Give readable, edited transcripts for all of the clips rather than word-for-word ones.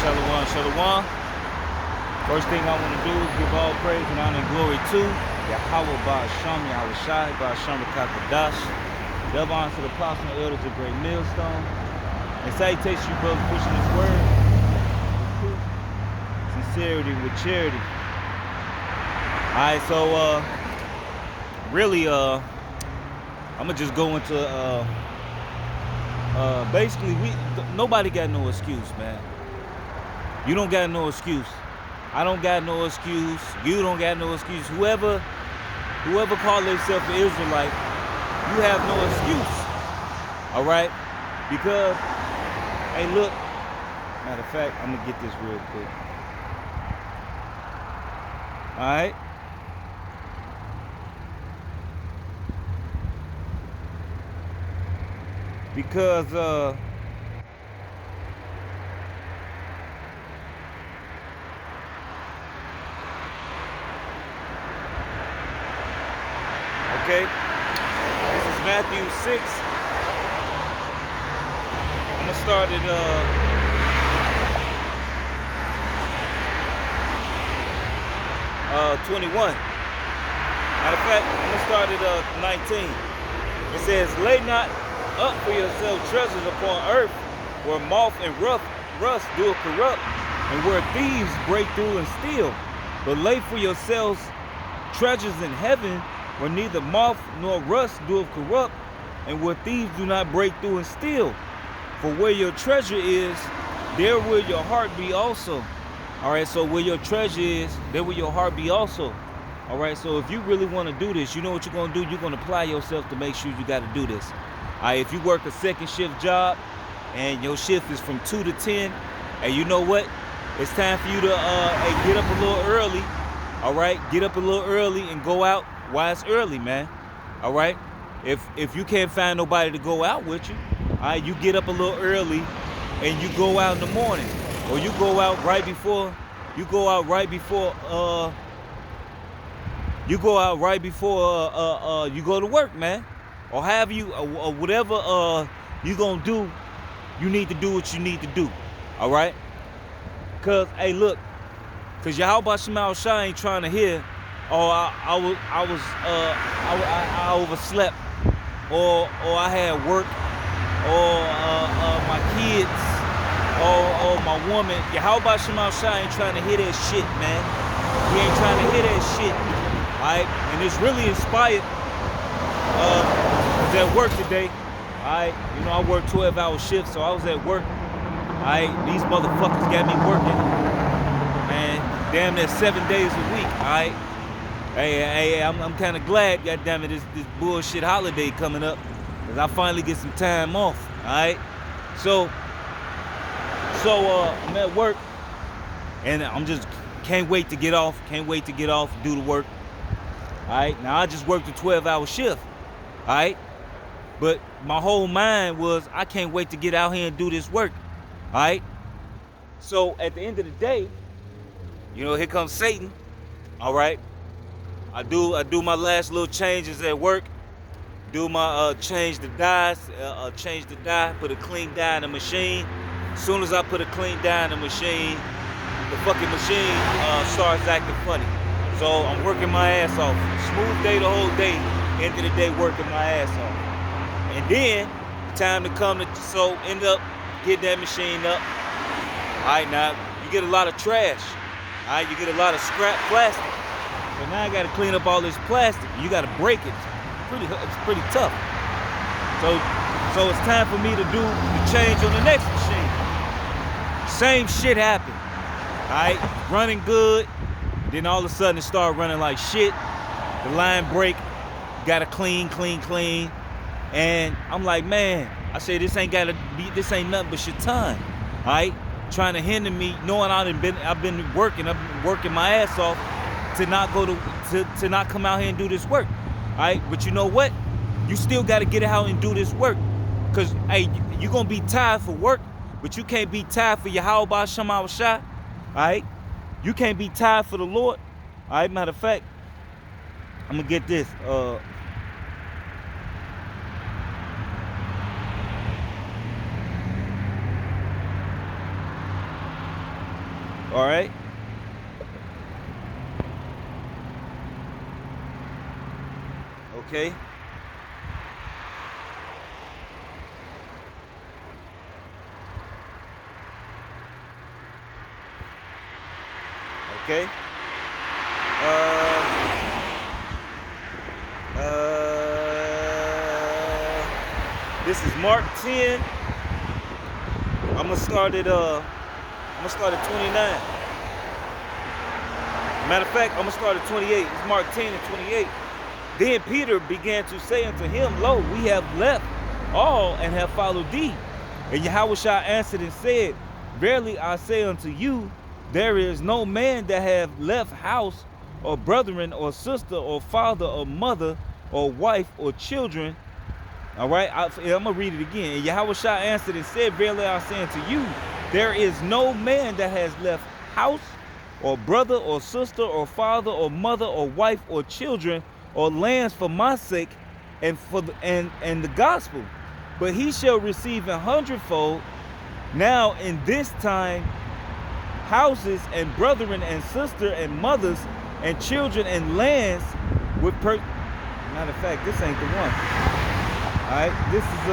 Shalom, shalom. First thing I want to do is give all praise and honor and glory to Yahweh Ba'asham, Yahweh Shai, Ba'asham Rakakadash. Double honor to the apostles and elders of Great Millstone. And salutations you brothers pushing this word with truth, sincerity, with charity. Alright, so really I'm gonna just go into basically nobody got no excuse, man. You don't got no excuse. I don't got no excuse. You don't got no excuse. Whoever call themselves an Israelite, you have no excuse. All right? Because, hey, look. Matter of fact, I'm gonna get this real quick. All right? Because okay, this is Matthew 6. I'm gonna start at 21. Matter of fact, I'm gonna start at 19. It says, "Lay not up for yourselves treasures upon earth, where moth and rust do corrupt, and where thieves break through and steal. But lay for yourselves treasures in heaven, where neither moth nor rust doeth corrupt, and where thieves do not break through and steal. For where your treasure is, there will your heart be also." All right, so where your treasure is, there will your heart be also. All right, so if you really want to do this, you know what you're going to do? You're going to apply yourself to make sure you got to do this. All right, if you work a second shift job and your shift is from 2 to 10, and you know what? It's time for you to get up a little early. All right, get up a little early and go out while it's early, man. All right, if you can't find nobody to go out with you, all right, you get up a little early and you go out in the morning, or you go out right before you go out right before you go to work, man. Or have you or whatever you gonna do, you need to do what you need to do. All right, cause hey, look, cause Yahweh Shema Shai ain't trying to hear, oh, I overslept, or I had work, or my kids, or my woman. Yahweh Shema Shai ain't trying to hear that shit, man. He ain't trying to hear that shit. All right, and it's really inspired. I was at work today. All right, you know I work 12-hour shifts, so I was at work. All right, these motherfuckers got me working, man, damn near 7 days a week. All right, hey, I'm kind of glad, goddamn it, this bullshit holiday coming up, cause I finally get some time off. All right, so I'm at work, and I'm just can't wait to get off. Can't wait to get off, do the work. All right, now I just worked a 12-hour shift. All right, but my whole mind was I can't wait to get out here and do this work. All right, so at the end of the day, you know, here comes Satan. All right, I do my last little changes at work. Do my change the dye, put a clean dye in the machine. As soon as I put a clean dye in the machine, the fucking machine starts acting funny. So I'm working my ass off. Smooth day the whole day. End of the day, working my ass off. And then, time to come to, so end up getting that machine up. All right, now, you get a lot of trash. All right, you get a lot of scrap plastic. So now I got to clean up all this plastic. You got to break it. It's pretty tough. So it's time for me to do the change on the next machine. Same shit happened. All right, running good. Then all of a sudden it started running like shit. The line break. Gotta clean. And I'm like, man, I say this ain't nothing but shaitan. All right, trying to hinder me, knowing I've been working my ass off to not not come out here and do this work. All right, but you know what? You still gotta get out and do this work. Cause hey, you gonna be tired for work, but you can't be tired for Yahweh Shema Shai. All right, you can't be tired for the Lord. All right, matter of fact, I'm gonna get this. All right. Okay. Okay. Uh, this is Mark 10. I'm gonna start at 29. Matter of fact, I'm gonna start at 28. It's Mark 10 and 28. Then Peter began to say unto him, Lo, we have left all and have followed thee. And Yahushua answered and said, Verily I say unto you, there is no man that have left house or brethren or sister or father or mother or wife or children. All right, I'm going to read it again. And Yahushua answered and said, Verily I say unto you, there is no man that has left house or brother or sister or father or mother or wife or children or lands for my sake and for the gospel, but he shall receive 100-fold now in this time houses and brethren and sister and mothers and children and lands with matter of fact, this ain't the one. All right, this is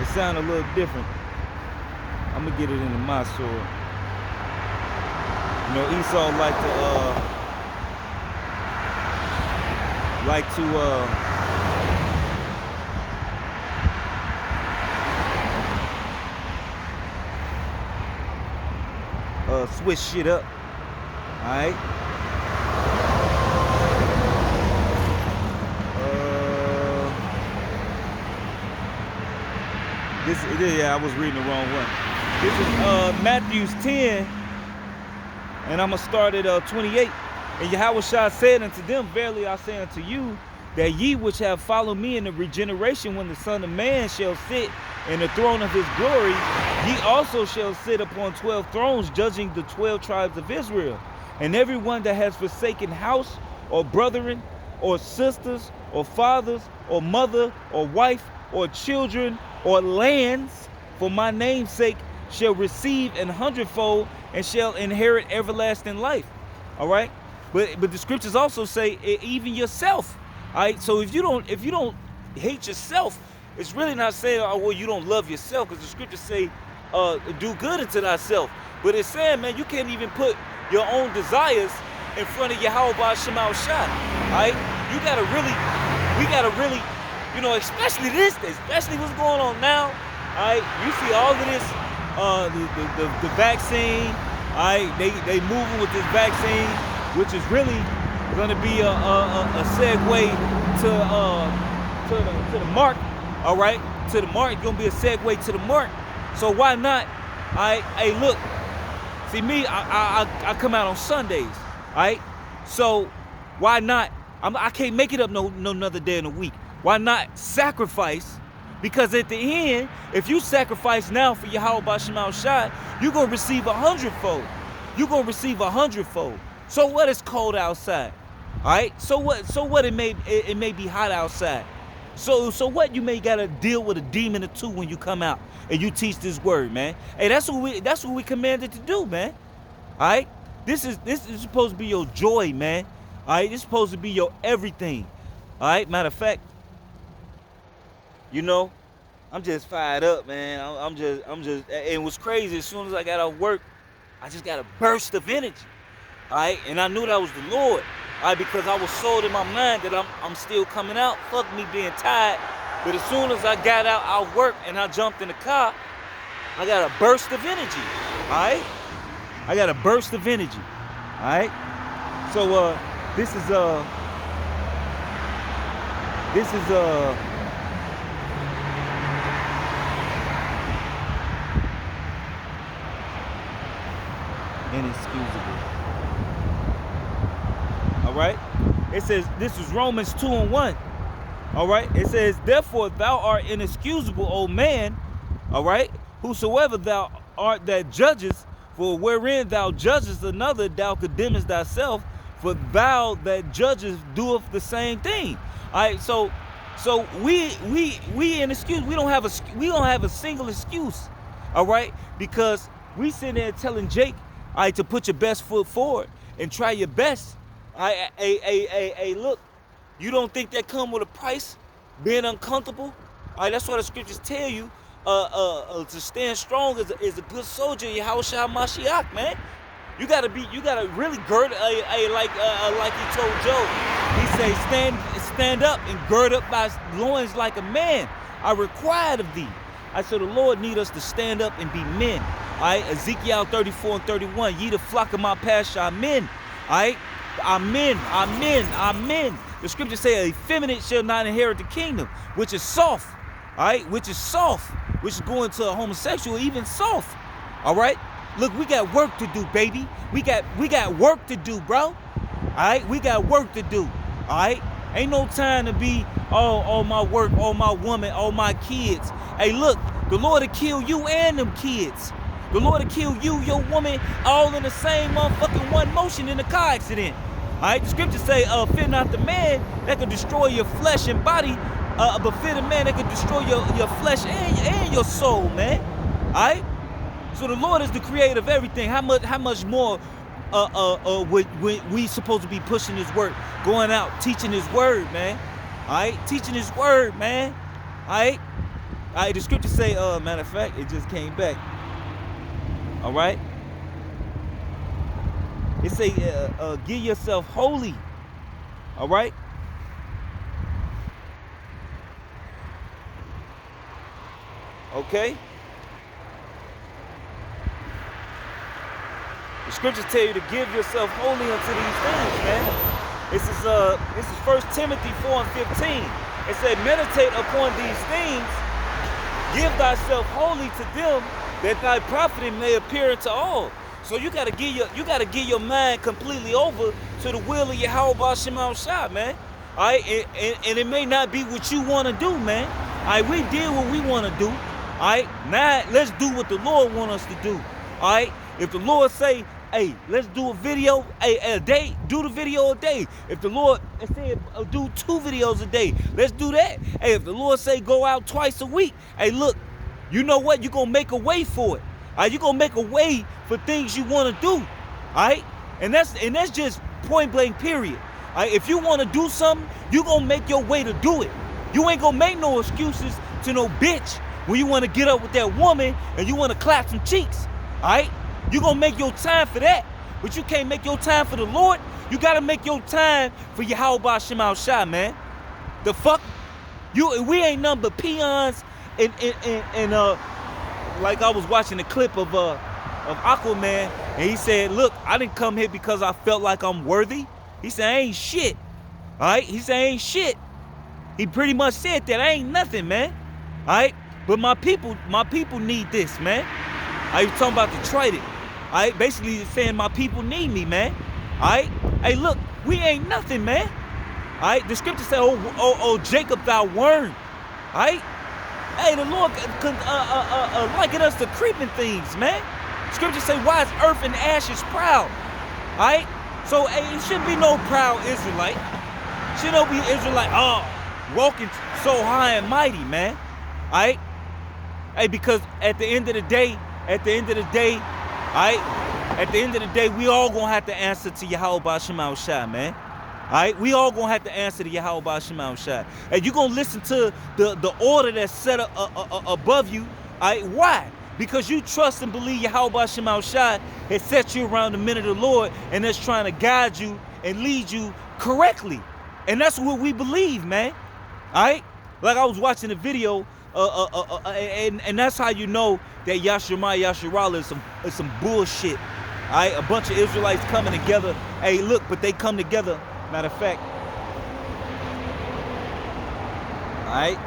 it sounds a little different. I'm gonna get it into my sword. You know, Esau like to switch shit up. All right. Yeah, I was reading the wrong one. This is Matthew's 10, and I'm gonna start at 28. And Yahushua said unto them, Verily I say unto you, that ye which have followed me in the regeneration, when the Son of Man shall sit in the throne of his glory, ye also shall sit upon 12 thrones, judging the 12 tribes of Israel. And every one that has forsaken house, or brethren, or sisters, or fathers, or mother, or wife, or children, or lands, for my name's sake, shall receive 100-fold, and shall inherit everlasting life. All right. But the scriptures also say even yourself. All right. So if you don't hate yourself, it's really not saying, oh well, you don't love yourself, because the scriptures say do good unto thyself. But it's saying, man, you can't even put your own desires in front of Yahweh Shema Shai. All right. We gotta really, you know, especially what's going on now. All right. You see all of this, the vaccine. All right. They moving with this vaccine, which is really going to be a segue to the mark. All right, to the mark. It's going to be a segue to the mark. So why not? Hey, look. See me, I come out on Sundays. All right. So why not? I can't make it up no another day in the week. Why not sacrifice? Because at the end, if you sacrifice now for Yahweh Shema Shai, you're going to receive 100-fold. You're going to receive 100-fold. So what? It's cold outside. All right. So what? It may be hot outside. So what? You may gotta deal with a demon or two when you come out and you teach this word, man. Hey, that's what we commanded to do, man. All right. This is supposed to be your joy, man. All right. This is supposed to be your everything. All right. Matter of fact, you know, I'm just fired up, man. I'm just. And what's crazy? As soon as I got off work, I just got a burst of energy. All right, and I knew that was the Lord. All right, because I was sold in my mind that I'm still coming out. Fuck me being tired. But as soon as I got out work and I jumped in the car, I got a burst of energy. All right, I got a burst of energy. All right. So this is inexcusable. All right. It says, this is Romans 2:1. All right. It says, therefore thou art inexcusable, O man. All right. Whosoever thou art that judgest, for wherein thou judgest another, thou condemnest thyself, for thou that judgest doeth the same thing. All right. So So we an excuse. We don't have a single excuse. All right, because we sitting there telling Jake, all right, to put your best foot forward and try your best. Look, you don't think that come with a price? Being uncomfortable? All right, that's what the scriptures tell you. To stand strong is a good soldier. Yahushua Mashiach, man. You gotta really gird, like he told Job. He say, stand up and gird up thy loins like a man. I required of thee. I said, the Lord need us to stand up and be men. All right, Ezekiel 34 and 31. Ye the flock of my pasture are men. All right, amen. The scriptures say, a effeminate shall not inherit the kingdom, which is soft. All right, which is going to a homosexual, even soft. All right. Look, we got work to do, baby. We got work to do, bro. All right, we got work to do. All right, ain't no time to be all my work, all my woman, all my kids. Hey, look, the Lord will kill you and them kids. The Lord will kill you, your woman, all in the same motherfucking one motion in a car accident. All right, the scriptures say, fear not the man that could destroy your flesh and body, but fear the man that could destroy your flesh and your soul, man. All right. So the Lord is the creator of everything. How much more we supposed to be pushing his word, going out, teaching his word, man. All right, teaching his word, man. All right. The scriptures say, matter of fact, it just came back. All right. It say, give yourself holy. All right. Okay. The scriptures tell you to give yourself wholly unto these things, man. This is 1 Timothy 4 and 15. It said, meditate upon these things, give thyself wholly to them, that thy profiting may appear unto all. So you gotta give your mind completely over to the will of Yahweh Shema Shah, man. All right, and it may not be what you want to do, man. All right, we did what we want to do. All right, now let's do what the Lord want us to do. All right, if the Lord say, hey, let's do a video a day, do the video a day. If the Lord said do 2 videos a day, let's do that. Hey, if the Lord say go out twice a week, hey, look, you know what? You're gonna make a way for it. All right, you're gonna make a way for things you want to do. All right, and that's just point blank period. All right, if you want to do something, you're gonna make your way to do it. You ain't gonna make no excuses to no bitch when you want to get up with that woman and you want to clap some cheeks. All right. You're going to make your time for that, but you can't make your time for the Lord. You got to make your time for Yahweh Shema Shah, man. The fuck? We ain't nothing but peons and like I was watching the clip of Aquaman, and he said, look, I didn't come here because I felt like I'm worthy. He said, I ain't shit. All right? He said, I ain't shit. He pretty much said that. I ain't nothing, man. All right? But my people need this, man. I was talking about Detroit. All right, basically saying my people need me, man. All right, hey, look, we ain't nothing, man. All right, the scripture said, oh, Jacob, thou worm. All right, hey, the Lord liken us to creeping things, man. Scripture say, why is earth and ashes proud? All right, so hey, it shouldn't be no proud Israelite. Should no be Israelite, walking so high and mighty, man. All right, hey, because at the end of the day, all right, at the end of the day, we all gonna have to answer to Yahweh Shema Shah, man. All right, we all gonna have to answer to Yahweh Shema Shah. And you gonna listen to the order that's set above you. All right, why? Because you trust and believe Yahweh Shema Shah has set you around the men of the Lord, and that's trying to guide you and lead you correctly. And that's what we believe, man. All right, like I was watching a video. And that's how you know that Yasharala is some bullshit. All right, a bunch of Israelites coming together. Hey, look, but they come together. Matter of fact. All right.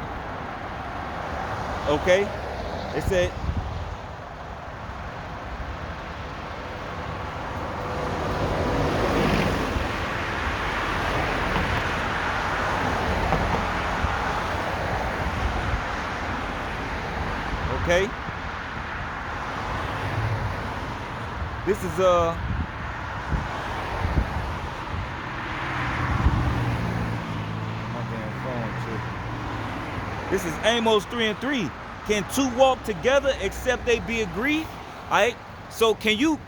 Okay. It said. Okay. This is my damn phone too. This is Amos 3:3. Can two walk together except they be agreed? All right. So can you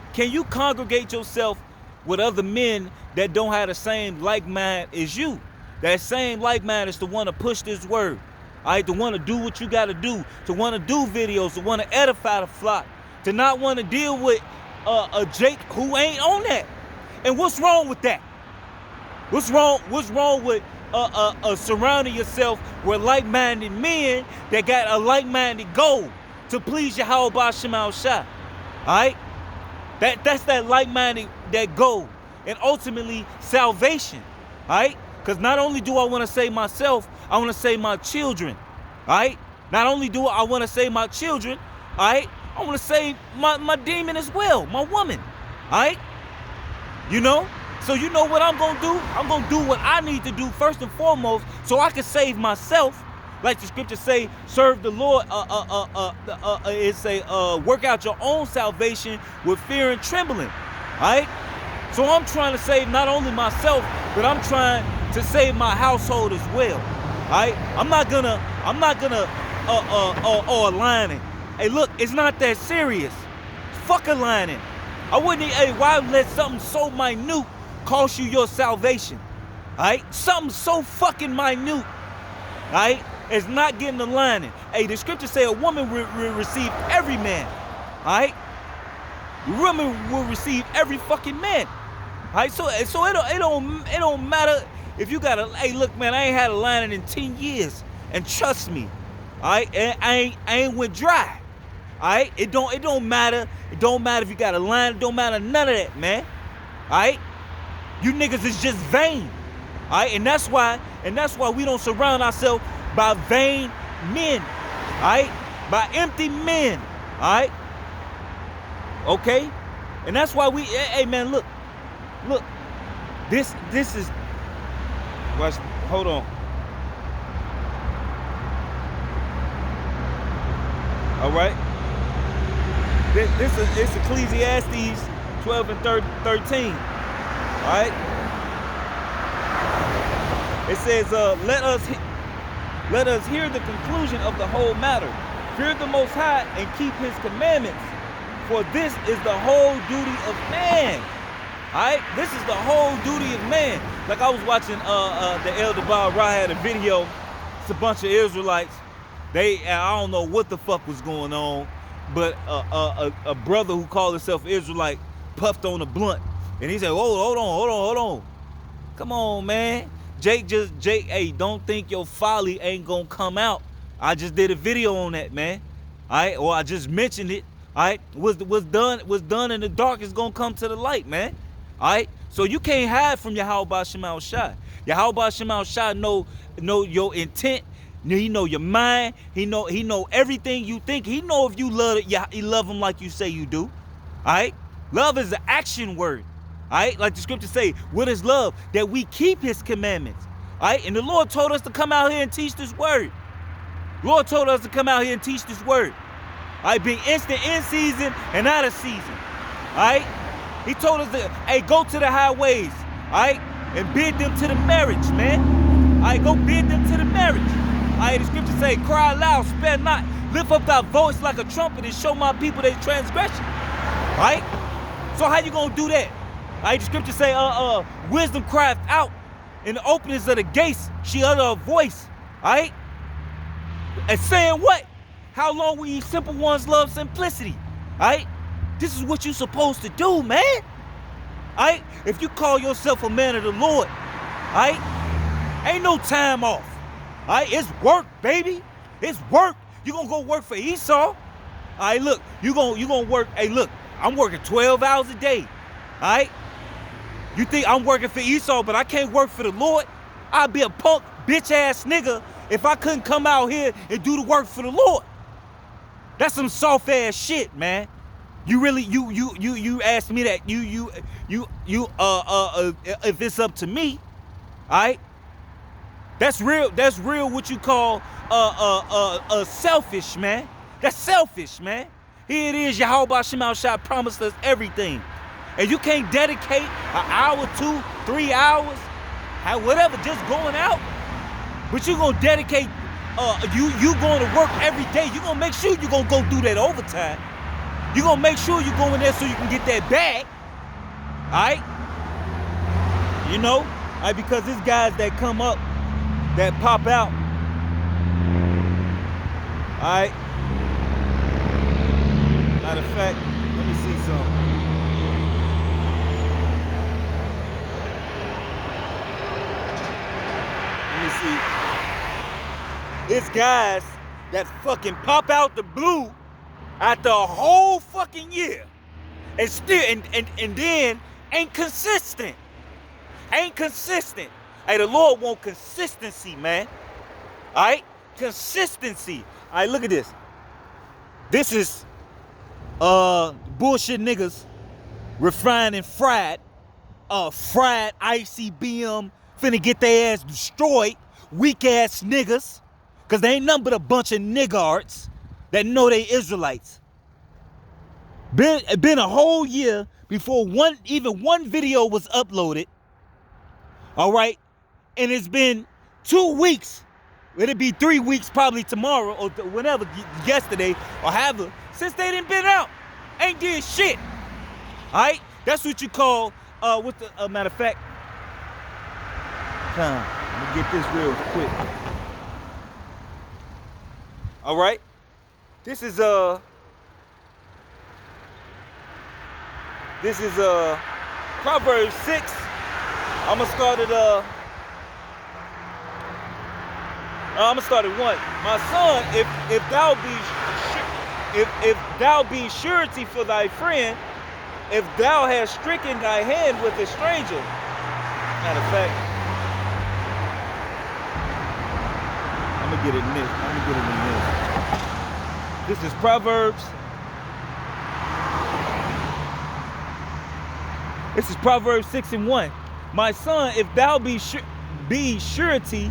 congregate yourself with other men that don't have the same like mind as you? That same like mind is to want to push this word. All right, to want to do what you got to do, to want to do videos, to want to edify the flock, to not want to deal with a Jake who ain't on that. And what's wrong with that? What's wrong with surrounding yourself with like-minded men that got a like-minded goal to please Yahweh Shema Shah? All right, that's that like-minded, that goal, and ultimately salvation. All right, because not only do I want to save myself, I want to save my children. All right, not only do I want to save my children, all right, I want to save my demon as well, my woman. All right, you know. So you know what I'm gonna do? I'm gonna do what I need to do first and foremost, so I can save myself. Like the scriptures say, serve the Lord. Work out your own salvation with fear and trembling. All right. So I'm trying to save not only myself, but I'm trying to save my household as well. All right. I'm not gonna aligning. Hey, look, it's not that serious. Fuck aligning. I wouldn't. Hey, why let something so minute cost you your salvation? All right, something so fucking minute, all right, is not getting the lining. Hey, the scriptures say a woman will receive every man. All right, a woman will receive every fucking man. All right, so it don't matter if you got a. Hey, look, man, I ain't had a lining in 10 years, and trust me, all right, I ain't went dry. All right, it don't matter. It don't matter if you got a line. It don't matter none of that, man. All right. You niggas is just vain, all right? And that's why we don't surround ourselves by vain men, all right? By empty men, all right? Okay? And that's why we, hey man, look, this is, watch, hold on. All right? This is Ecclesiastes 12 and 13. All right. It says, let us hear the conclusion of the whole matter. Fear the Most High and keep His commandments, for this is the whole duty of man. All right, this is the whole duty of man. Like I was watching the Elder Bob Ra had a video. It's a bunch of Israelites. I don't know what the fuck was going on, but a brother who called himself Israelite puffed on a blunt. And he said, hold on. Come on, man. Jake, hey, don't think your folly ain't gonna come out. I just did a video on that, man. All right, or I just mentioned it. All right, what's done in the dark is gonna come to the light, man. All right, so you can't hide from Yahweh Shema Shah. Yahweh Shema Shah know your intent. He know your mind. He know everything you think. He know if you love it, you love him like you say you do. All right, love is an action word. All right, like the scriptures say, what is love? That we keep His commandments. All right, and the Lord told us to come out here and teach this word. The Lord told us to come out here and teach this word. All right, being instant in season and out of season. All right, He told us to, hey, go to the highways. All right, and bid them to the marriage, man. All right, go bid them to the marriage. All right, the scriptures say, cry loud, spare not, lift up thy voice like a trumpet and show my people their transgression. All right, so how you gonna do that? All right, the scriptures say, wisdom crieth out in the openings of the gates, she uttered a voice. All right, and saying what? How long will ye simple ones love simplicity? All right, this is what you supposed to do, man. All right, if you call yourself a man of the Lord, all right, ain't no time off. All right, it's work, baby. It's work. You gonna go work for Esau? All right, look, you gonna work. Hey, look, I'm working 12 hours a day. All right, you think I'm working for Esau, but I can't work for the Lord? I'd be a punk, bitch ass nigga if I couldn't come out here and do the work for the Lord. That's some soft ass shit, man. You really, you asked me that. If it's up to me, all right. That's real. That's real. What you call selfish, man. That's selfish, man. Here it is. Yahweh Shema Shah promised us everything, and you can't dedicate an hour, 2, 3 hours, whatever, just going out. But you gonna dedicate you going to work every day. You gonna make sure you gonna go do that overtime. You gonna make sure you go in there so you can get that bag. Alright? You know? Alright, because there's guys that come up, that pop out. Alright? Matter of fact, let me see something. Let me see. It's guys that fucking pop out the blue after a whole fucking year and still and then ain't consistent. Ain't consistent. Hey, the Lord want consistency, man. Alright? Consistency. Alright, look at this. This is bullshit niggas refined and fried. Fried ICBM finna get their ass destroyed. Weak ass niggas. Cause they ain't nothing but a bunch of niggards that know they Israelites. Been a whole year before even one video was uploaded. Alright? And it's been 2 weeks. It'll be 3 weeks probably tomorrow or whenever, yesterday or however, since they didn't been out. Ain't did shit. Alright? That's what you call, what's the, matter of fact, let me get this real quick. Alright? This is Proverbs 6. I'm gonna start at 1. My son, if thou be surety for thy friend, if thou hast stricken thy hand with a stranger. Matter of fact, I'm gonna get it in this. This is Proverbs. This is Proverbs 6:1. My son, if thou be surety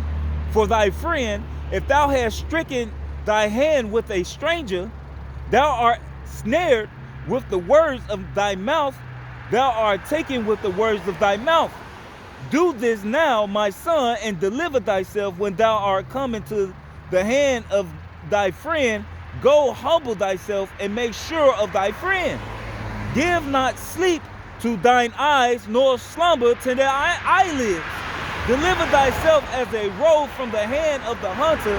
for thy friend, if thou hast stricken thy hand with a stranger, thou art snared with the words of thy mouth, thou art taken with the words of thy mouth. Do this now, my son, and deliver thyself when thou art come into the hand of thy friend. Go humble thyself and make sure of thy friend. Give not sleep to thine eyes, nor slumber to thy eyelids. Deliver thyself as a roe from the hand of the hunter,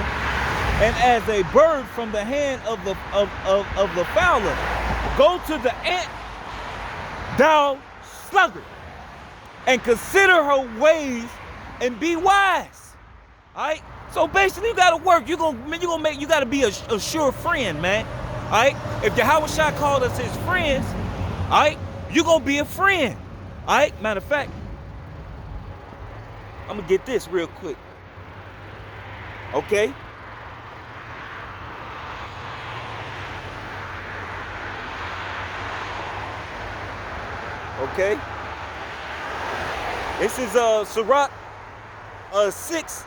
and as a bird from the hand of the fowler. Go to the ant, thou sluggard, and consider her ways and be wise. All right. So basically, you gotta work. You gotta be a sure friend, man. All right. If Yahweh Shai called us his friends, all right, you gonna be a friend. All right. Matter of fact, I'm gonna get this real quick. Okay. Okay. This is Sirach 6.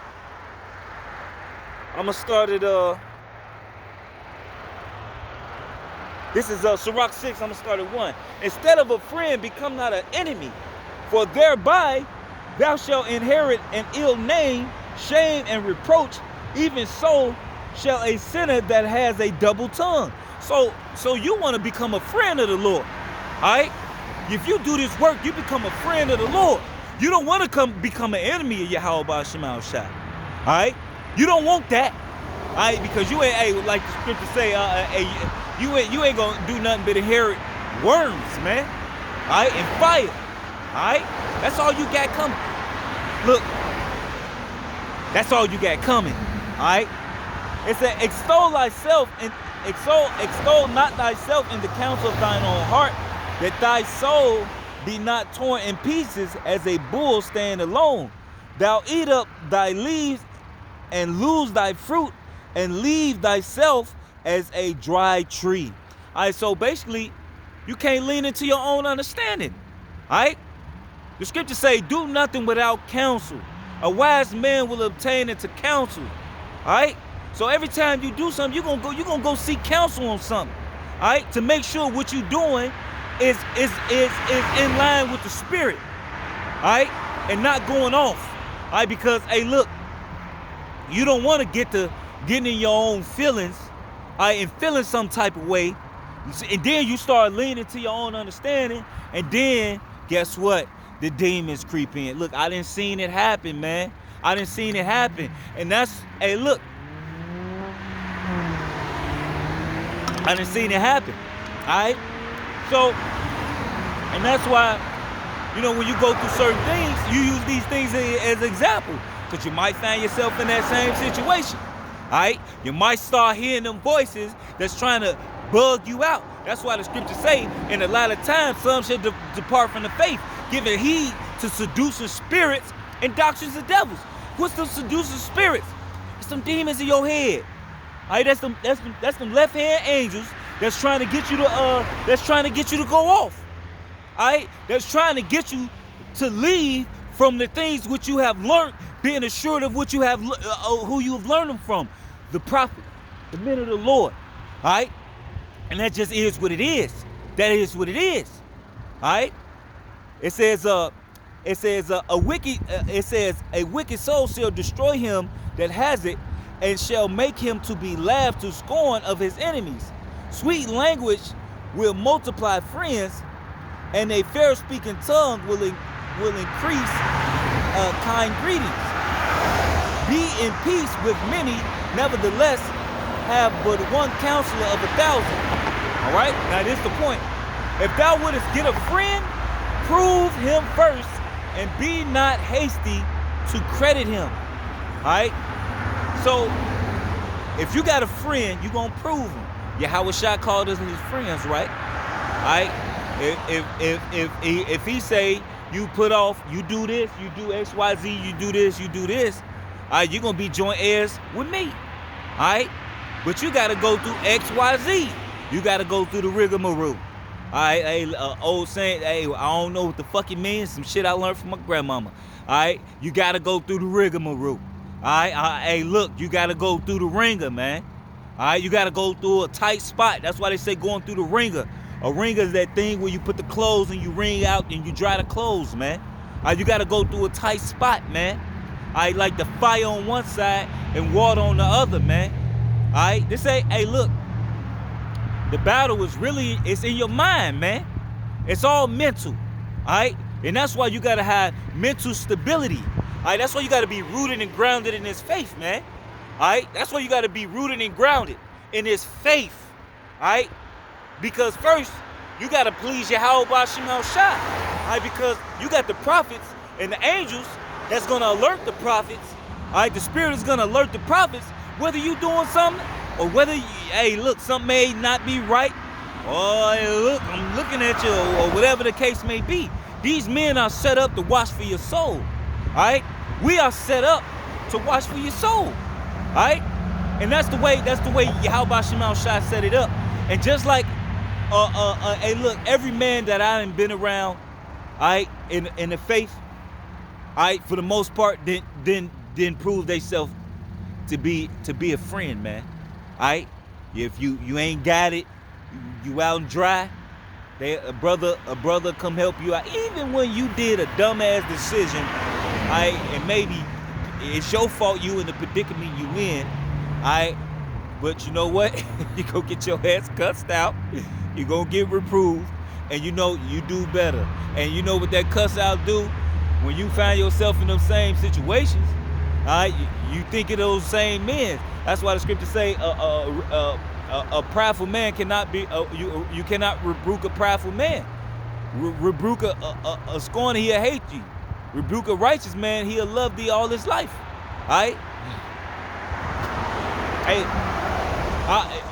I'm gonna start at this is Sirach 6. I'm gonna start at 1. Instead of a friend, become not an enemy, for thereby thou shalt inherit an ill name, shame, and reproach. Even so shall a sinner that has a double tongue. So you want to become a friend of the Lord, all right? If you do this work, you become a friend of the Lord. You don't want to become an enemy of Yahweh Shema Shai. All right? You don't want that. All right? Because you ain't, like the scripture say, you ain't going to do nothing but inherit worms, man. All right? And fire. All right? That's all you got coming. Look. That's all you got coming. All right? It said, extol thyself and extol not thyself in the counsel of thine own heart, that thy soul be not torn in pieces as a bull stand alone. Thou eat up thy leaves and lose thy fruit, and leave thyself as a dry tree. All right, so basically, you can't lean into your own understanding. All right? The scriptures say, do nothing without counsel. A wise man will obtain into counsel. All right? So every time you do something, you're gonna go seek counsel on something. All right? To make sure what you're doing is in line with the spirit, all right, and not going off, all right, because hey, look, you don't want to get to getting in your own feelings, and feeling some type of way, and then you start leaning to your own understanding, and then guess what? The demons creep in. Look, I done seen it happen, man. I done seen it happen, and that's, hey, look, I done seen it happen. All right, so, and that's why, you know, when you go through certain things, you use these things as example, because you might find yourself in that same situation. All right, you might start hearing them voices that's trying to bug you out. That's why the scriptures say, in a lot of times, some shall depart from the faith, giving heed to seducing spirits and doctrines of devils. What's the seducing spirits? It's some demons in your head. All right, that's them left-hand angels that's trying to get you to go off. All right, that's trying to get you to leave from the things which you have learned, being assured of what you have, who you have learned them from, the prophet, the men of the Lord. All right, and that just is what it is. That is what it is. All right. It says a wicked soul shall destroy him that has it, and shall make him to be laughed to scorn of his enemies. Sweet language will multiply friends, and a fair speaking tongue will increase kind greetings. Be in peace with many, nevertheless have but one counselor of 1,000. All right, now this is the point. If thou wouldest get a friend, prove him first, and be not hasty to credit him. All right. So if you got a friend, you gonna prove him. Yahweh Shah called us his friends, right? All right. If he say you put off, you do this, you do X, Y, Z, you do this, you do this, all right, you're gonna be joint heirs with me. All right. But you gotta go through X, Y, Z. You gotta go through the rigmarole. Alright, hey, old saying, hey, I don't know what the fuck it means. Some shit I learned from my grandmama. Alright, you gotta go through the rigmarole. Alright, hey, look, you gotta go through the ringer, man. Alright, you gotta go through a tight spot. That's why they say going through the ringer. A ringer is that thing where you put the clothes and you wring out and you dry the clothes, man. Alright, you gotta go through a tight spot, man. Alright, like the fire on one side and water on the other, man. Alright, they say, hey, look. The battle is really, it's in your mind, man. It's all mental, all right? And that's why you gotta have mental stability, all right? That's why you gotta be rooted and grounded in this faith, man, all right? That's why you gotta be rooted and grounded in this faith, all right? Because first, you gotta please Yahweh B'Shem Shah, all right? Because you got the prophets and the angels that's gonna alert the prophets, all right? The Spirit is gonna alert the prophets whether you doing something or whether, hey, look, something may not be right, or hey, look, I'm looking at you, or whatever the case may be. These men are set up to watch for your soul, all right? We are set up to watch for your soul, all right? And that's the way Yahweh Shema Shah set it up. And just like, hey, look, every man that I done been around, all right, in the faith, all right, for the most part, didn't prove themselves to be a friend, man. All right, if you ain't got it, you out and dry. A brother come help you out. Even when you did a dumbass decision, all right, and maybe it's your fault you in the predicament you in, all right. But you know what? You go get your ass cussed out. You gonna get reproved, and you know you do better. And you know what that cuss out do? When you find yourself in those same situations, all right, you think of those same men. That's why the scriptures say a prideful man cannot be, you cannot rebuke a prideful man. Rebuke a scorner, he'll hate you. Rebuke a righteous man, he'll love thee all his life. All right? Hey,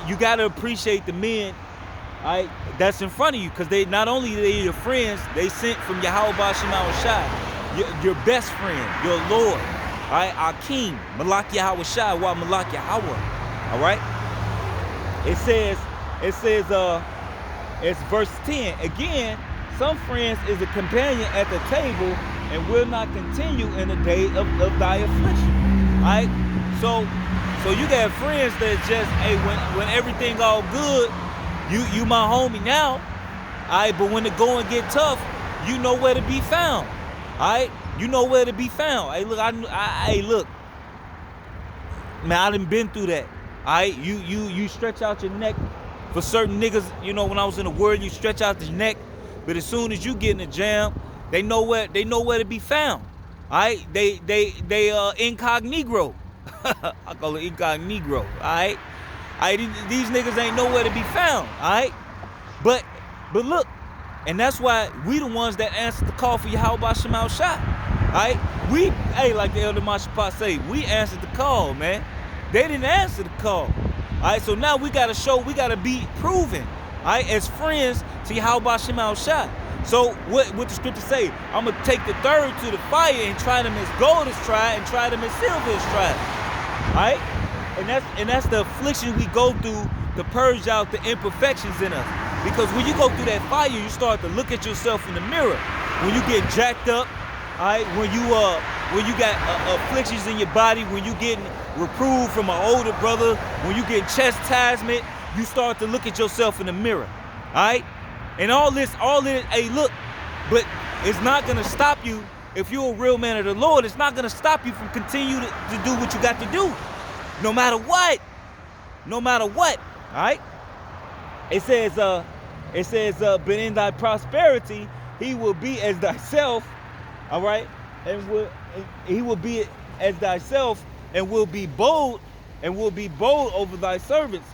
you got to appreciate the men, all right, that's in front of you, because they not only are they your friends, they sent from Yahweh B'Shem Shah, your best friend, your Lord. All right, our King, Malak Yahweh Shah, wa Malak Yahweh. All right. It says, it's verse 10. Again, some friends is a companion at the table and will not continue in the day of thy affliction. All right. So you got friends that just, hey, when everything all good, you my homie now. All right. But when the going get tough, you know where to be found. All right. You know where to be found. Hey, look, hey, look. Man, I done been through that. All right, you stretch out your neck for certain niggas. You know, when I was in the world, you stretch out your neck, but as soon as you get in a jam, they know where to be found. All right, they incognito. I call it incognito. All right, these niggas ain't nowhere to be found. All right, but look, and that's why we the ones that answered the call for Yahweh Shemal Shah. All right, like the Elder Mashapa say, we answered the call, man. They didn't answer the call. All right, so now we gotta be proven, all right, as friends to Yahweh Shemal Shah. So what the scripture say? I'm gonna take the third to the fire and try them as gold is tried and try them as silver is tried. All right, and that's the affliction we go through to purge out the imperfections in us. Because when you go through that fire, you start to look at yourself in the mirror. When you get jacked up, all right, when you got afflictions in your body, when you getting reproved from an older brother, when you get chastisement, you start to look at yourself in the mirror. All right, and all this, hey, look, but it's not gonna stop you if you're a real man of the Lord. It's not gonna stop you from continuing to do what you got to do, no matter what. All right. It says, but in thy prosperity, he will be as thyself, all right? He will be as thyself and will be bold over thy servants.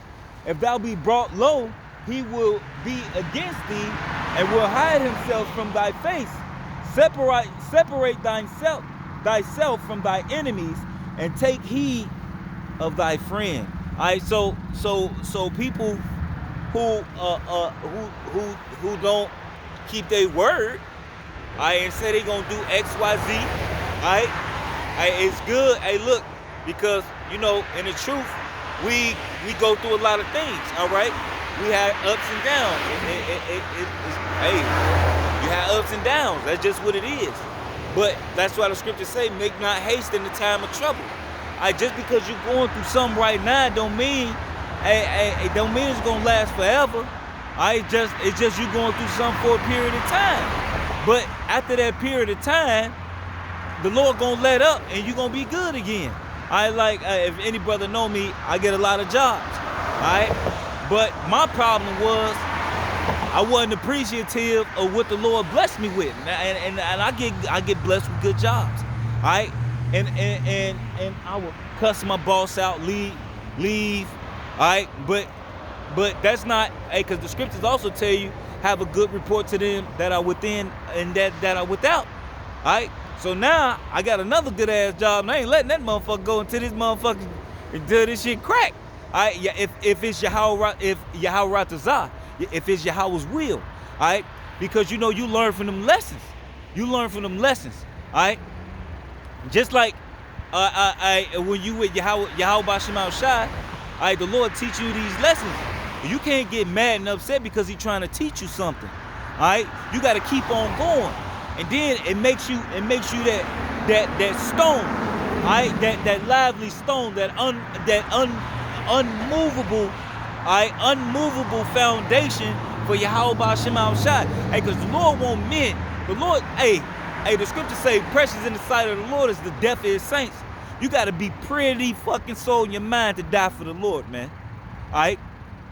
If thou be brought low, he will be against thee and will hide himself from thy face. Separate thyself from thy enemies and take heed of thy friend. All right, so people who don't keep their word, all right, and say they gonna do X, Y, Z, all right, it's good. Hey, look, because you know, in the truth, we go through a lot of things, all right. We have ups and downs. Hey, you have ups and downs. That's just what it is. But that's why the scriptures say, make not haste in the time of trouble. Just because you're going through something right now, don't mean it's gonna last forever. It's just you going through something for a period of time. But after that period of time, the Lord gonna let up and you're gonna be good again. If any brother know me, I get a lot of jobs. Alright? But my problem was I wasn't appreciative of what the Lord blessed me with. And I get blessed with good jobs. Alright? And I would cuss my boss out, leave, all right? But that's not, because the scriptures also tell you, have a good report to them that are within and that are without, all right? So now I got another good ass job, and I ain't letting that motherfucker go until this motherfucker, until this shit crack, all right? Yeah, if it's Yahweh Ratazah, if it's Yahweh's will, all right? Because you know you learn from them lessons, all right? Just like when you with Yahweh Shemal Shah, the Lord teach you these lessons. You can't get mad and upset because He's trying to teach you something. All right, you got to keep on going, and then it makes you that stone, all right, that lively stone, that unmovable, all right, unmovable foundation for Yahweh Shemal Shah. Because the Lord won't men. The Lord, the scriptures say, precious in the sight of the Lord is the death of His saints. You got to be pretty fucking sold in your mind to die for the Lord, man. All right?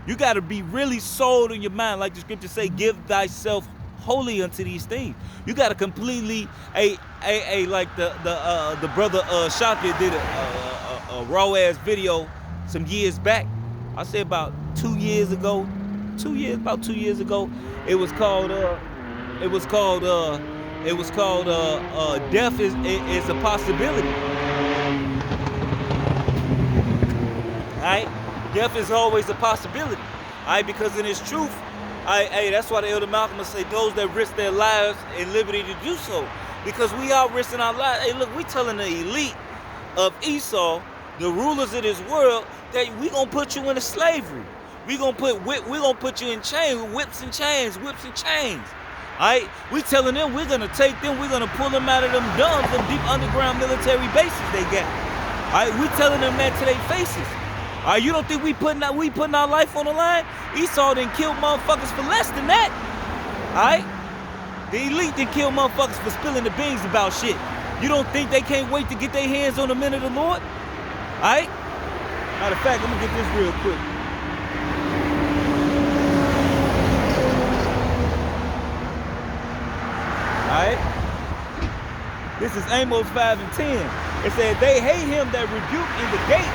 You got to be really sold in your mind, like the scriptures say, give thyself wholly unto these things. You got to completely, like the brother Shaka did a raw ass video some years back. I say about 2 years ago. About 2 years ago. It was called death is a possibility. Alright? Death is always a possibility. Alright, because in its truth, that's why the Elder Malcolm will say those that risk their lives and liberty to do so. Because we are risking our lives. Hey, look, we telling the elite of Esau, the rulers of this world, that we gonna put you into slavery. We gonna put you in chains, whips and chains. Alright, we telling them we're gonna take them, we're gonna pull them out of them dumps, them deep underground military bases they got. Alright, we telling them that to their faces. Alright, you don't think we putting our life on the line? Esau done killed motherfuckers for less than that. Alright? The elite done killed motherfuckers for spilling the beans about shit. You don't think they can't wait to get their hands on the men of the Lord? Alright? Matter of fact, let me get this real quick. Alright? This is Amos 5 and 10. It said, they hate him that rebuke in the gate,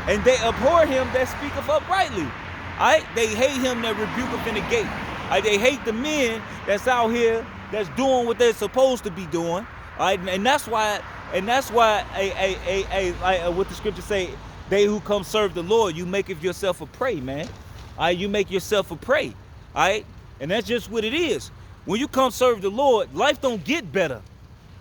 and they abhor him that speaketh uprightly. Alright? They hate him that rebuketh in the gate. Alright? They hate the men that's out here that's doing what they're supposed to be doing. Alright? And that's why what the scripture say, they who come serve the Lord, you maketh yourself a prey, man. Alright? You make yourself a prey. Alright? And that's just what it is. When you come serve the Lord, life don't get better.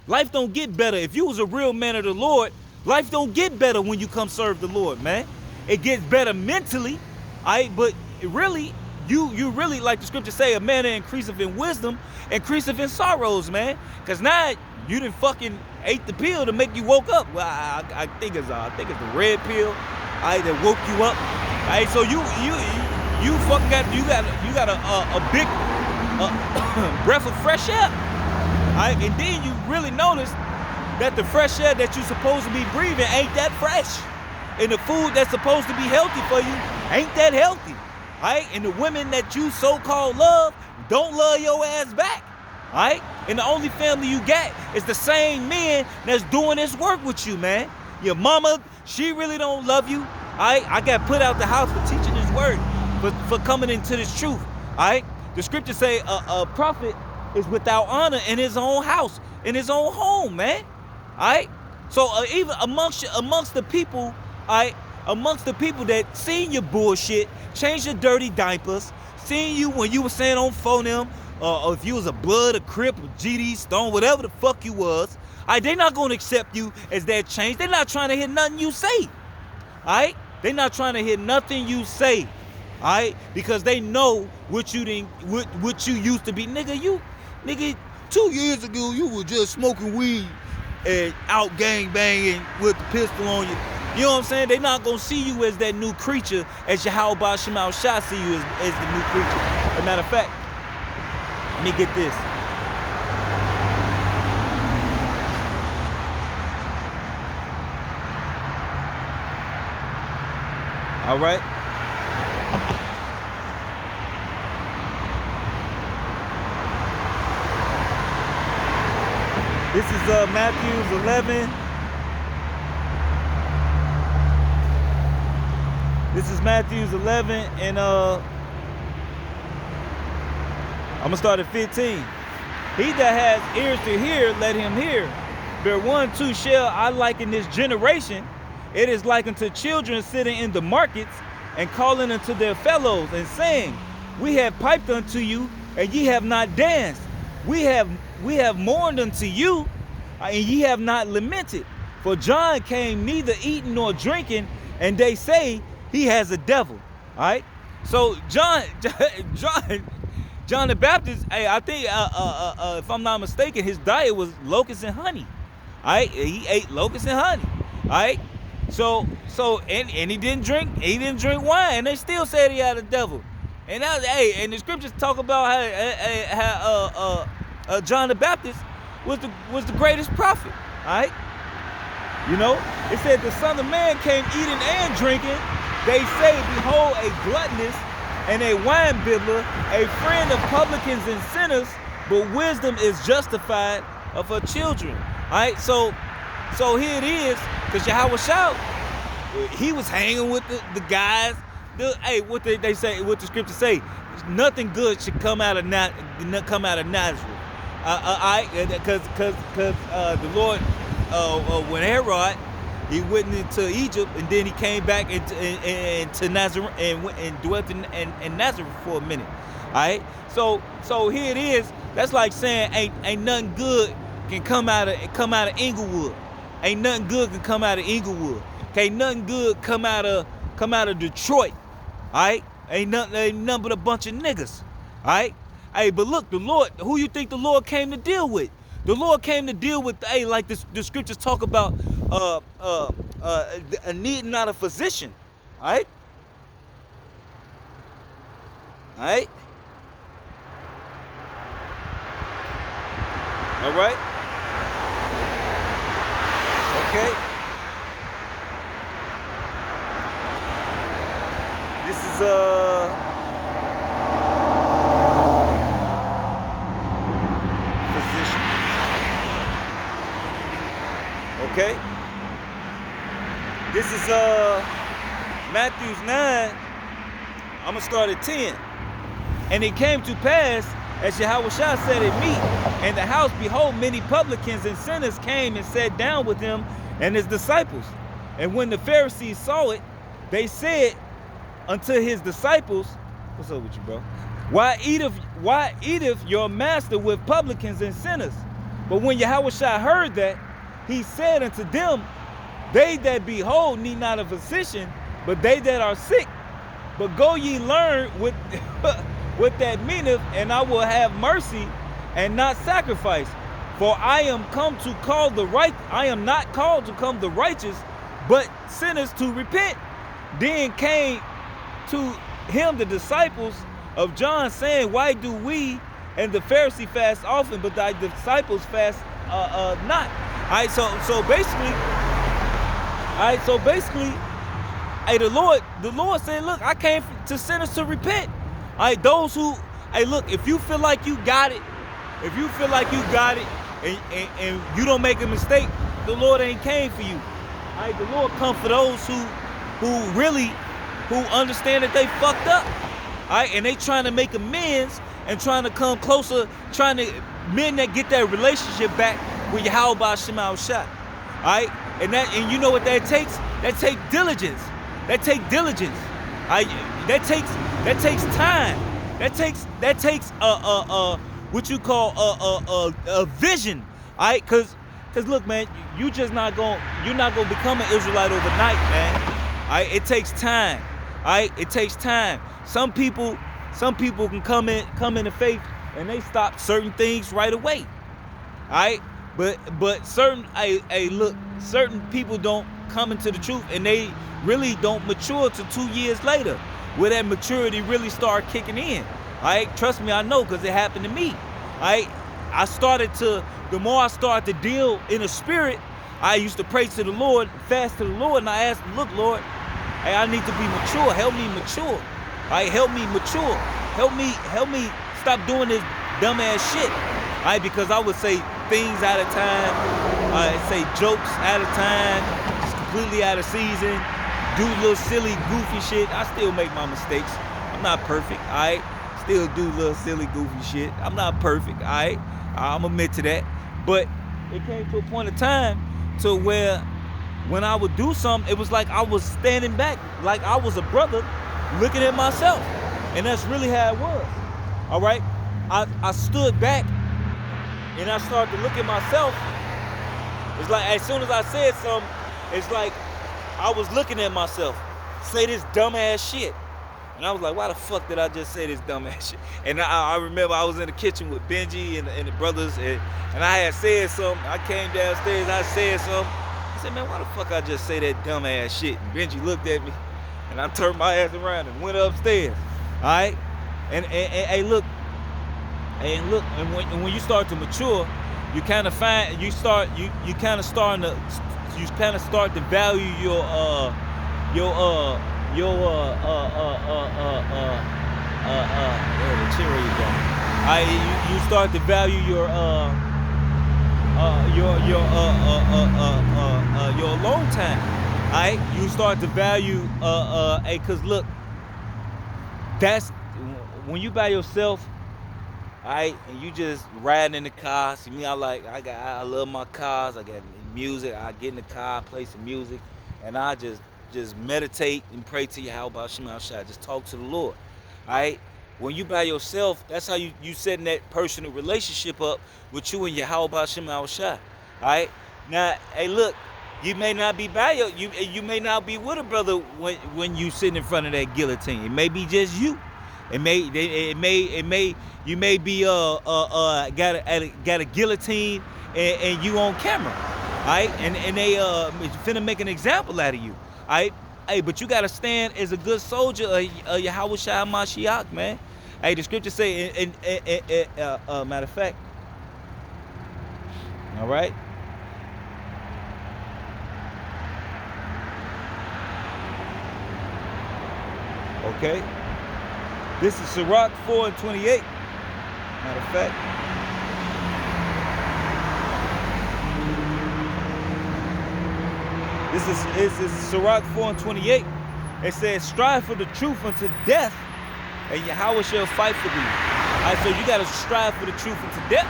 Life don't get better. If you was a real man of the Lord, life don't get better when you come serve the Lord, man. It gets better mentally, but really, you really, like the scripture say, a man that increaseth in wisdom, increaseth in sorrows, man. Cause now you done fucking ate the pill to make you woke up. Well, I think it's the red pill, that woke you up. So you fucking got a big breath of fresh air. And then you really notice that the fresh air that you're supposed to be breathing ain't that fresh. And the food that's supposed to be healthy for you ain't that healthy. And the women that you so-called love don't love your ass back. And the only family you got is the same men that's doing this work with you, man. Your mama, she really don't love you. I got put out the house for teaching this word, for coming into this truth. The scriptures say a prophet is without honor in his own house, in his own home, man. So even amongst the people, amongst the people that seen your bullshit, changed your dirty diapers, seen you when you were saying on phone them, or if you was a Blood, a Crip, a GD, Stone, whatever the fuck you was, they not gonna accept you as that change. They're not trying to hear nothing you say. They're not trying to hear nothing you say. Because they know what you used to be. Nigga, 2 years ago you were just smoking weed and out gang banging with the pistol on you. You know what I'm saying? They not gonna see you as that new creature, as Yahweh Shemal Shah see you as the new creature. As a matter of fact, let me get this. All right. This is Matthew 11. This is Matthew 11, and I'm gonna start at 15. He that has ears to hear, let him hear. There one too shall I liken this generation. It is like unto children sitting in the markets and calling unto their fellows and saying, we have piped unto you, and ye have not danced. We have mourned unto you, and ye have not lamented. For John came neither eating nor drinking, and they say he has a devil. So John the Baptist, I think if I'm not mistaken, his diet was locusts and honey. He ate locusts and honey. So and he didn't drink wine, and they still said he had a devil. And now, and the scriptures talk about how John the Baptist was the greatest prophet. You know, it said the Son of Man came eating and drinking. They say, behold, a gluttonous and a wine-bibbler, a friend of publicans and sinners, but wisdom is justified of her children. So here it is, because Yahweh Shah, he was hanging with the guys. What they say, what the scriptures say, nothing good should come out of Nazareth. Because the Lord, when Herod, he went into Egypt, and then he came back into Nazareth and dwelt in Nazareth for a minute. So here it is. That's like saying ain't nothing good can come out of Inglewood. Ain't nothing good can come out of Inglewood. Ain't nothing good come out of Detroit. Ain't nothing but a bunch of niggas. But look, the Lord, who you think the Lord came to deal with? The Lord came to deal with, like the scriptures talk about, a need, not a physician. All right. Okay. physician. Okay? This is Matthew 9. I'm gonna start at 10. And it came to pass, as Yahushua said at meat, in the house, behold, many publicans and sinners came and sat down with him and his disciples. And when the Pharisees saw it, they said unto his disciples, what's up with you, bro? Why eateth your master with publicans and sinners? But when Yahushua heard that, he said unto them, they that be whole need not a physician, but they that are sick. But go ye learn what that meaneth, and I will have mercy and not sacrifice. For I am come to call the right. I am not called to come the righteous, but sinners to repent. Then came to him the disciples of John, saying, why do we and the Pharisee fast often, but thy disciples fast not? All right, so basically, hey, the Lord said, look, I came to sinners to repent. All right, those who, hey, look, if you feel like you got it, and you don't make a mistake, the Lord ain't came for you. All right, the Lord come for those who understand that they fucked up. All right, and they trying to make amends and trying to come closer, men that get that relationship back with Yahweh Shema Shah. All right, and you know what that takes? That takes diligence. That takes diligence. All right, that takes time. That takes what you call a vision. All right, cause look, man, you're not gonna become an Israelite overnight, man. All right, it takes time. All right, it takes time. Some people can come into faith and they stop certain things right away. All right, but certain people don't come into the truth and they really don't mature till 2 years later, where that maturity really start kicking in. All right, trust me, I know, because it happened to me. All right, the more I started to deal in the spirit, I used to pray to the Lord, fast to the Lord, and I asked him, look, Lord, hey, I need to be mature. Help me mature. All right, help me mature. Help me stop doing this dumbass shit. All right, because I would say things out of time. I'd say jokes out of time, just completely out of season, do little silly, goofy shit. I still make my mistakes. I'm not perfect, all right? Still do little silly, goofy shit. I'm not perfect, all right? I'm admit to that. But it came to a point of time to where when I would do something, it was like I was standing back, like I was a brother looking at myself. And that's really how it was, all right? I stood back and I started to look at myself. It's like as soon as I said something, it's like I was looking at myself, say this dumbass shit. And I was like, why the fuck did I just say this dumbass shit? And I remember I was in the kitchen with Benji and the brothers, and I had said something. I came downstairs and I said something. I said, man, why the fuck I just say that dumbass shit? And Benji looked at me, and I turned my ass around and went upstairs. All right? And look, and when you start to mature, you kind of find you start to value your you start to value your alone time. Alright, you start to value cause look, that's when you by yourself. Alright, and you just riding in the car. See me, I love my cars. I got music. I get in the car, play some music, and I just meditate and pray to Yahweh Shema Shah. Just talk to the Lord. Alright? When you by yourself, that's how you setting that personal relationship up with you and Yahweh Shema Shah. Alright? Now, hey, look, you may not be you may not be with a brother when you sitting in front of that guillotine. It may be just you. You may be got a guillotine and you on camera, all right? And they finna make an example out of you, all right? Hey, but you gotta stand as a good soldier of Yahweh Shai Mashiach, man. Hey, the scripture say, matter of fact, all right? Okay? This is Sirach 4:28. Matter of fact. This is Sirach 4:28. It says, strive for the truth unto death, and Yahweh shall fight for thee. All right, so you gotta strive for the truth unto death.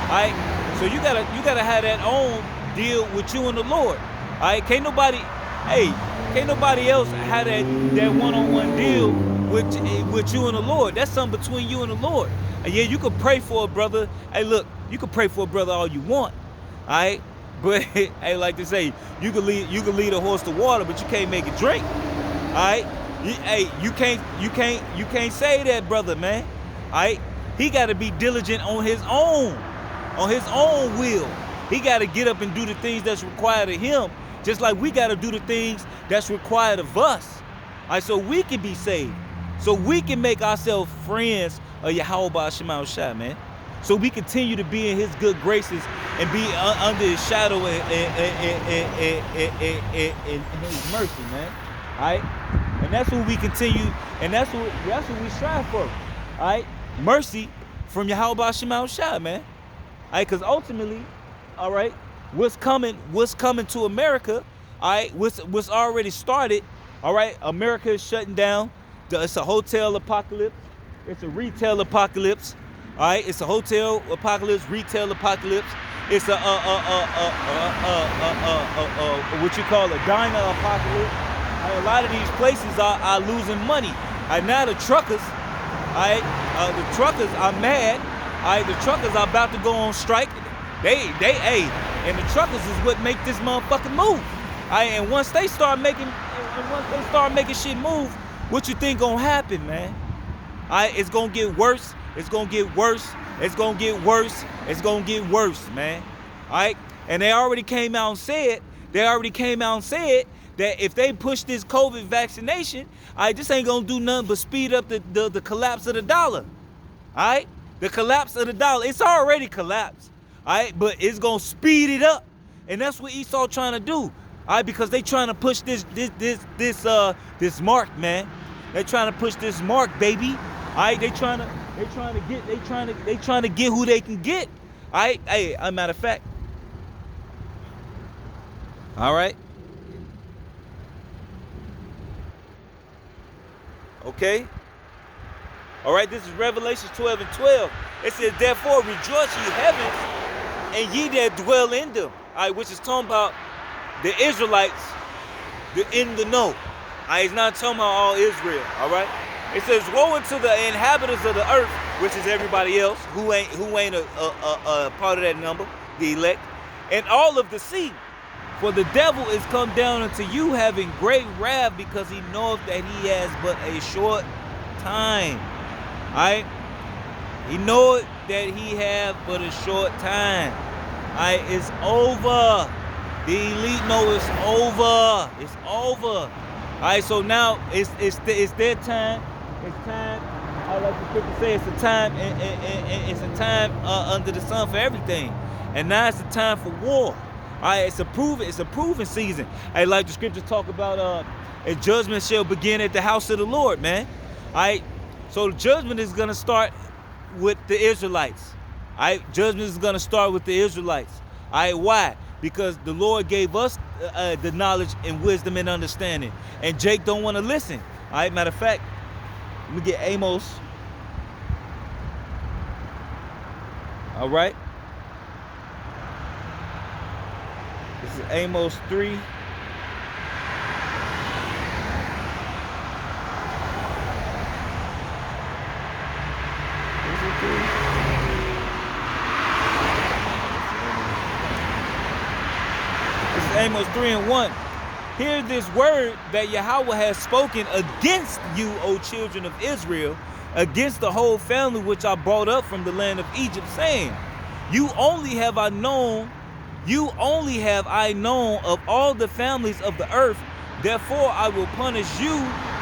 All right, so you gotta have that own deal with you and the Lord. All right, can't nobody else have that one-on-one deal with you and the Lord. That's something between you and the Lord. And yeah, you can pray for a brother. Hey, look, you can pray for a brother all you want. All right, but hey, like they say, you can lead a horse to water, but you can't make it drink. All right, you can't say that, brother, man. All right, he got to be diligent on his own will. He got to get up and do the things that's required of him, just like we got to do the things that's required of us. All right, so we can be saved, so we can make ourselves friends of Yahweh Ba'Shem Shai, man. So we continue to be in his good graces and be under his shadow and his mercy, man. All right, and that's what we continue, and that's what we strive for. All right, mercy from Yahweh Ba'Shem Shai, man. All right, because ultimately, all right, what's coming to America, all right, what's already started, all right, America is shutting down. It's a hotel apocalypse. It's a retail apocalypse. All right, it's a hotel apocalypse, retail apocalypse. It's a what you call a diner apocalypse. A lot of these places are losing money. And now the truckers, all right, the truckers are mad. All right, the truckers are about to go on strike. And the truckers is what make this motherfucking move. All right, and once they start making shit move, what you think gonna happen, man? All right, it's gonna get worse. It's gonna get worse. It's gonna get worse. It's gonna get worse, man. All right, and they already came out and said that if they push this COVID vaccination, all right, this ain't gonna do nothing but speed up the collapse of the dollar. All right, the collapse of the dollar. It's already collapsed. All right, but it's gonna speed it up, and that's what Esau trying to do. All right, because they trying to push this mark, man. They trying to push this mark, baby. All right, they trying to get who they can get. All right, hey, as a matter of fact. All right. Okay. All right, this is Revelation 12:12. It says, therefore rejoice ye heavens, and ye that dwell in them. All right, which is talking about the Israelites, in the know. All right, it's not talking about all Israel. All right. It says, woe unto the inhabitants of the earth, which is everybody else who ain't a part of that number, the elect, and all of the sea. For the devil is come down unto you, having great wrath, because he knoweth that he has but a short time. All right? He knoweth that he have but a short time. All right? It's over. The elite know it's over. It's over. All right? So now it's their time. It's time. I like the scripture say it's a time, and it's a time under the sun for everything. And now it's a time for war. All right, it's a proven season. I like the scriptures talk about a judgment shall begin at the house of the Lord, man. All right, so the judgment is gonna start with the Israelites. All right, judgment is gonna start with the Israelites. All right, why? Because the Lord gave us the knowledge and wisdom and understanding, and Jake don't want to listen. All right, matter of fact, let me get Amos. All right. This is Amos 3. This is Amos 3:1. Hear this word that Yahweh has spoken against you, O children of Israel, against the whole family which I brought up from the land of Egypt, saying, You only have I known of all the families of the earth, therefore I will punish you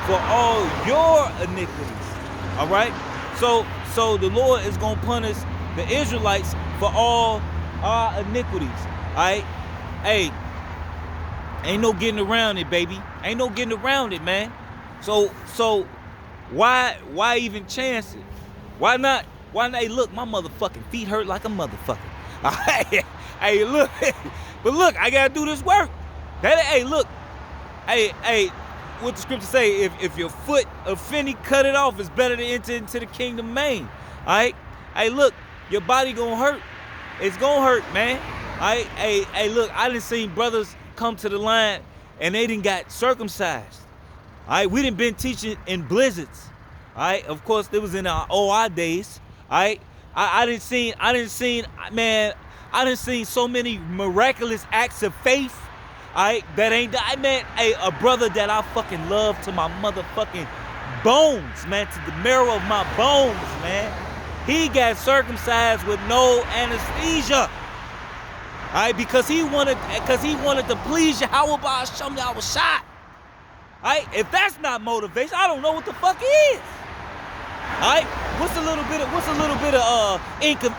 for all your iniquities. All right? So the Lord is going to punish the Israelites for all our iniquities. All right? Hey, ain't no getting around it, baby. Ain't no getting around it, man. So Why even chance it? Why not? Why not? Hey, look, my motherfucking feet hurt like a motherfucker. Hey, look, but look, I gotta do this work. Hey, look, hey, what the scripture say? If your foot offending, cut it off. It's better to enter into the kingdom main. All right. Hey, look, your body gonna hurt. It's gonna hurt, man. All right. Hey, look, I done seen brothers come to the line and they didn't got circumcised. All right. We done been teaching in blizzards. All right. Of course, it was in our OI days. All right. I didn't seen so many miraculous acts of faith. That ain't, I meant a brother that I fucking love to my motherfucking bones, man, to the marrow of my bones, man. He got circumcised with no anesthesia. Because he wanted to please Yahweh Ba'ashem Yahweh Shai. If that's not motivation, I don't know what the fuck is. What's a little bit of income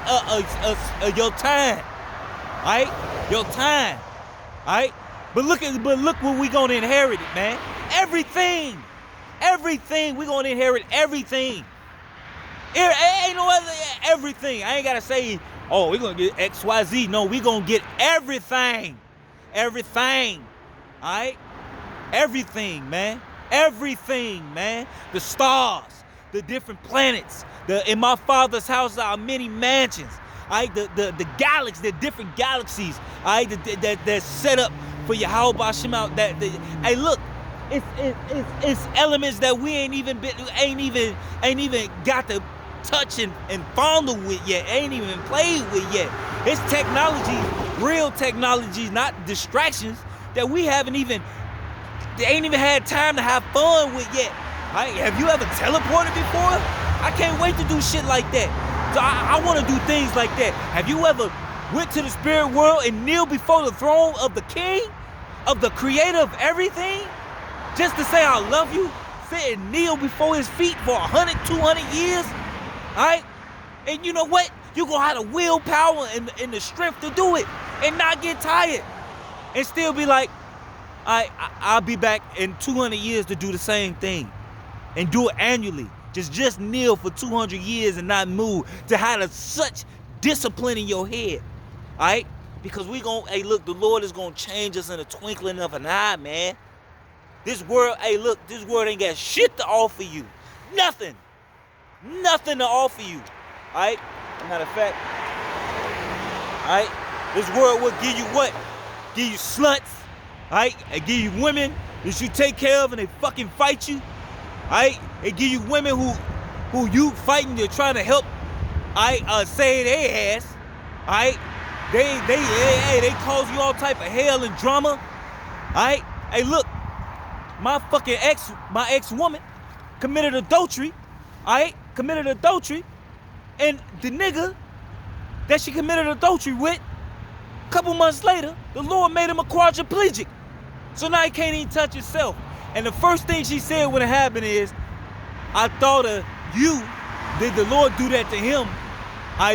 your time? Your time. But look what we gonna inherit it, man. Everything. We gonna inherit everything. Ain't no other, everything. I ain't gotta say, oh, we gonna get XYZ. No, we gonna get everything. Everything, man. Everything, man. The stars, the different planets. In my father's house are many mansions. The galaxies, the different galaxies. That's set up for Yahweh Ba'ashem. Hey, look, it's elements that we ain't even got to touch and fondle with yet, ain't even played with yet. It's technology, real technology, not distractions that we ain't even had time to have fun with yet. Have you ever teleported before? I can't wait to do shit like that. So I want to do things like that. Have you ever went to the spirit world and kneel before the throne of the king, of the creator of everything, just to say I love you? Sit and kneel before his feet for 100, 200 years? And you know what? You're going to have the willpower and the strength to do it and not get tired and still be like, I'll be back in 200 years to do the same thing and do it annually. Just kneel for 200 years and not move, to have such discipline in your head. Because look, the Lord is going to change us in a twinkling of an eye, man. This world ain't got shit to offer you. Nothing to offer you. Matter of fact, this world will give you what? Give you sluts, and give you women that you take care of and they fucking fight you. They give you women who you fighting, you're trying to help, say they ass. They cause you all type of hell and drama. Hey, look, my ex-woman committed adultery. And the nigga that she committed adultery with, a couple months later, the Lord made him a quadriplegic. So now he can't even touch himself. And the first thing she said when it happened is, I thought of you. Did the Lord do that to him?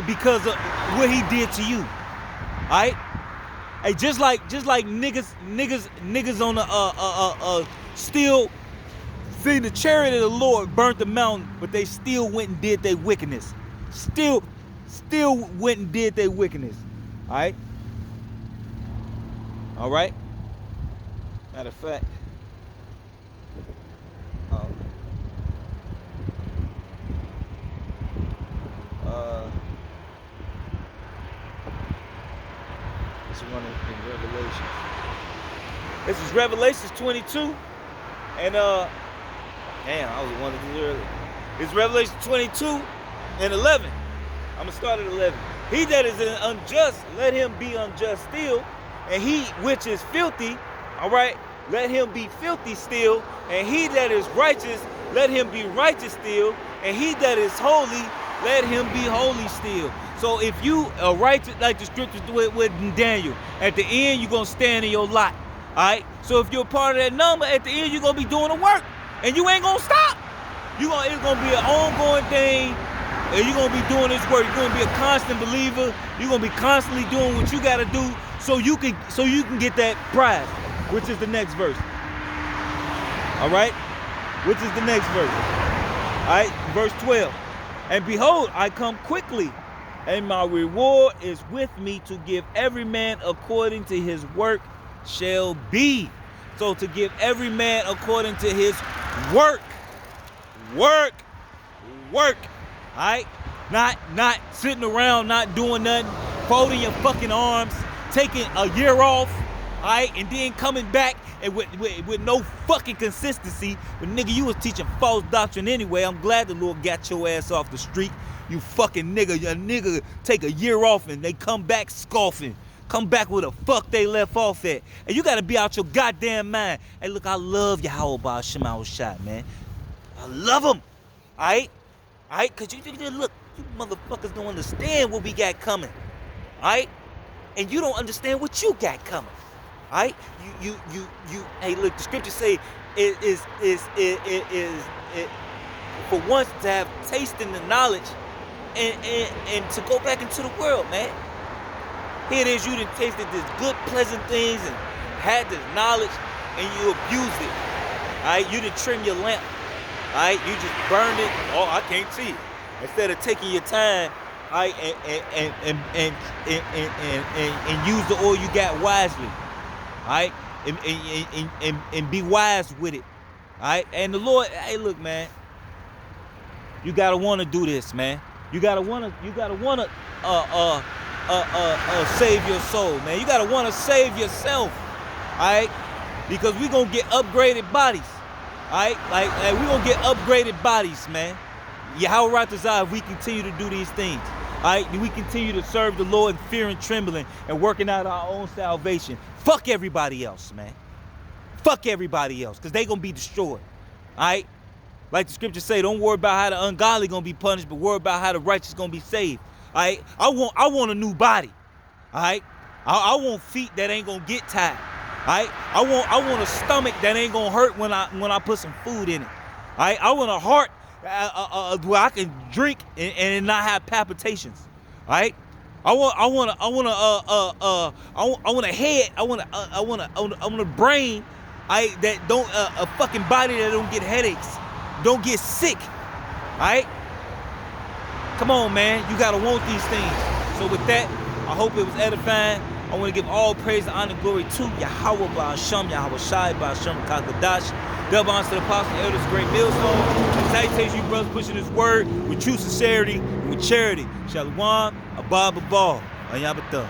Because of what he did to you. Hey, just like niggas on the still see the chariot of the Lord burnt the mountain, but they still went and did their wickedness. Still went and did their wickedness. All right. Matter of fact. This is one in Revelation. This is Revelations 22. And damn, I was one of these earlier. It's Revelation 22 and 11. I'm gonna start at 11. He that is unjust, let him be unjust still, and he which is filthy, all right, let him be filthy still, and he that is righteous, let him be righteous still, and he that is holy, let him be holy still. So if you are righteous, like the scriptures do it with Daniel, at the end you're gonna stand in your lot. All right. So if you're part of that number, at the end you're gonna be doing the work, and you ain't gonna stop. It's gonna be an ongoing thing, and you're gonna be doing this work. You're gonna be a constant believer. You're gonna be constantly doing what you gotta do, so you can get that prize, which is the next verse. All right. Which is the next verse. right, verse 12. And behold, I come quickly, and my reward is with me to give every man according to his work shall be. So to give every man according to his work. Work. All right? Not sitting around, not doing nothing, folding your fucking arms, taking a year off, all right, and then coming back and with no fucking consistency. But nigga, you was teaching false doctrine anyway. I'm glad the Lord got your ass off the street. You fucking nigga. A nigga take a year off and they come back scoffing. Come back where the fuck they left off at. And you gotta be out your goddamn mind. Hey, look, I love Yahweh Shema Shot, man. I love him. Alright? Alright? Cause you look, you motherfuckers don't understand what we got coming. Alright? And you don't understand what you got coming. Alright? You hey, look, the scriptures say it is for once to have tasted the knowledge and to go back into the world, man. Here it is, you done tasted this good, pleasant things and had this knowledge and you abused it. Alright, you done trim your lamp. Alright, you just burned it. Oh, I can't see it. Instead of taking your time, alright, and use the oil you got wisely. Alright? And be wise with it. Alright? And the Lord, hey, look, man. You gotta wanna do this, man. You gotta wanna save your soul, man. You gotta wanna save yourself. Alright? Because we gonna get upgraded bodies. Alright? Like we gonna get upgraded bodies, man. Yahweh Ratazah, if we continue to do these things. Alright? We continue to serve the Lord in fear and trembling and working out our own salvation. Fuck everybody else, man. Fuck everybody else, because they gonna be destroyed. Alright? Like the scriptures say, don't worry about how the ungodly gonna be punished, but worry about how the righteous gonna be saved. Alright? I want a new body. Alright? I want feet that ain't gonna get tired. Alright? I want a stomach that ain't gonna hurt when I put some food in it. Alright? I want a heart where I can drink and not have palpitations. Alright? I want a head. I want a brain. That don't a fucking body that don't get headaches, don't get sick. Alright? Come on, man. You gotta want these things. So with that, I hope it was edifying. I want to give all praise and honor and glory to Yahweh Ba'Hashem, Yahweh Shai Ba'Hashem Kakadash. Double honor to the apostle and elders, great millstone. And salutations, you brothers pushing this word with true sincerity and with charity. Shalom, Abba Abba, Ayabata.